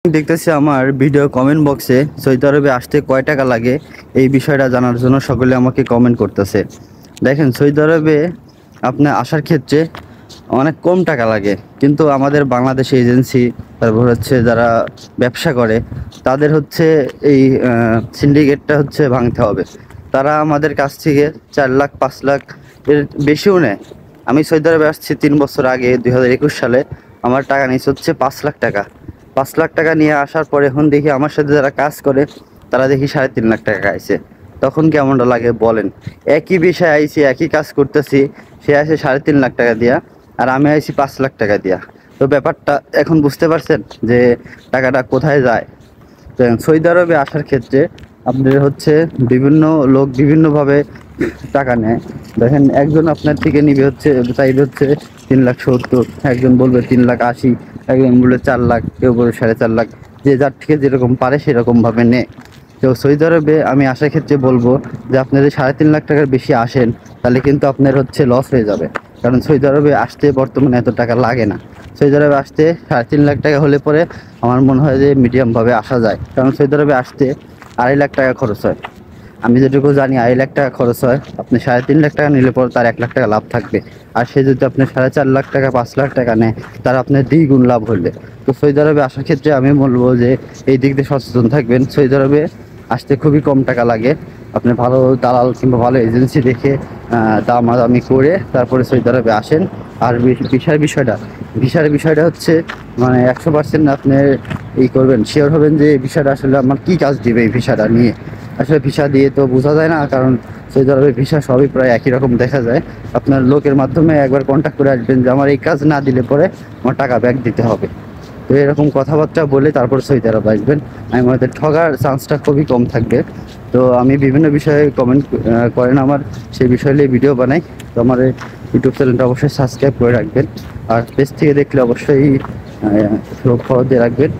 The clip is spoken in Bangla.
দেখতেছি আমার ভিডিও কমেন্ট বক্সে সৌদি আরবে আসতে কয় টাকা লাগে এই বিষয়টা জানার জন্য সকলে আমাকে কমেন্ট করতেছে। দেখেন, সৌদি আরবে আপনার আসার ক্ষেত্রে অনেক কম টাকা লাগে, কিন্তু আমাদের বাংলাদেশ এজেন্সি, তারপর হচ্ছে যারা ব্যবসা করে, তাদের হচ্ছে এই সিন্ডিকেটটা হচ্ছে ভাঙতে হবে। তারা আমাদের কাছ থেকে 4 লাখ 5 লাখ এর বেশিও নেয়। আমি সৌদি আরবে আসছি 3 বছর আগে, 2021 সালে। আমার টাকা নিচ্ছে হচ্ছে 5 লাখ টাকা। 5 লাখ টাকা নিয়ে আসার পরে এখন দেখি আমার সাথে যারা কাজ করে তারা দেখি 3.5 লাখ টাকা আইছে। তখন কেমনটা লাগে বলেন? একই বিষয় আইছি, একই কাজ করতেছি, সে আসে 3.5 লাখ টাকা দিয়া, আর আমি আইছি 5 লাখ টাকা দিয়া। তো ব্যাপারটা এখন বুঝতে পারছেন যে টাকাটা কোথায় যায়। তো সৌদি আরবে আসার ক্ষেত্রে আপনাদের হচ্ছে বিভিন্ন লোক বিভিন্নভাবে টাকা নেয়। দেখেন, একজন আপনার থেকে নিবে হচ্ছে, চাইবে হচ্ছে 3,70,000, একজন বলবে 3,80,000, একজন বলবে 4 লাখ, কেউ বলবে 4.5 লাখ। যে যার থেকে যেরকম পারে সেরকমভাবে নেয়। তো সৌদি আরবে আমি আসার ক্ষেত্রে বলবো যে আপনি যদি 3.5 লাখ টাকার বেশি আসেন, তাহলে কিন্তু আপনার হচ্ছে লস হয়ে যাবে। কারণ সৌদি আরবে আসতে বর্তমানে এত টাকা লাগে না। সৌদি আরবে আসতে 3.5 লাখ টাকা হলে পরে আমার মনে হয় যে মিডিয়ামভাবে আসা যায়। কারণ সৌদি আরবে আসতে 2.5 লাখ টাকা খরচ হয়। আমি যেটুকু জানি 2.5 লাখ টাকা খরচ হয়। আপনি 3.5 লাখ টাকা নিলে পরে তার 1 লাখ টাকা লাভ থাকবে। আর সে যদি আপনি 4.5 লাখ টাকা 5 লাখ টাকা নেয়, তার আপনার দ্বিগুণ লাভ হলে। তো সৌদি আরবে আসার ক্ষেত্রে আমি বলবো যে এই দিক দিয়ে সচেতন থাকবেন। সৌদি আরবে আসতে খুবই কম টাকা লাগে। আপনি ভালো দালাল কিংবা ভালো এজেন্সি দেখে দামাদামি করে তারপরে সৌদি আরবে আসেন। আর ভিসার বিষয়টা হচ্ছে মানে 100% আপনি করবেন, শিওর হবেন যে ভিসাটা আসলে আমার কী কাজ দিবে। এই ভিসাটা নিয়ে আসলে ভিসা দিয়ে তো বোঝা যায় না, কারণ সৌদি আরবের ভিসা সবই প্রায় একই রকম দেখা যায়। আপনার লোকের মাধ্যমে একবার কন্ট্যাক্ট করে আসবেন যে আমার এই কাজ না দিলে পরে আমার টাকা ব্যাক দিতে হবে। তো এরকম কথাবার্তা বলে তারপর সৌদি আরব আসবেন। আমি মনে হয় ঠগার চান্সটা খুবই কম থাকবে। তো আমি বিভিন্ন বিষয়ে কমেন্ট করেন আমার, সেই বিষয় নিয়ে ভিডিও বানাই। তো আমার ইউটিউব চ্যানেলটা অবশ্যই সাবস্ক্রাইব করে রাখবেন, আর পেজ থেকে দেখলে অবশ্যই ফলো দিয়ে রাখবেন।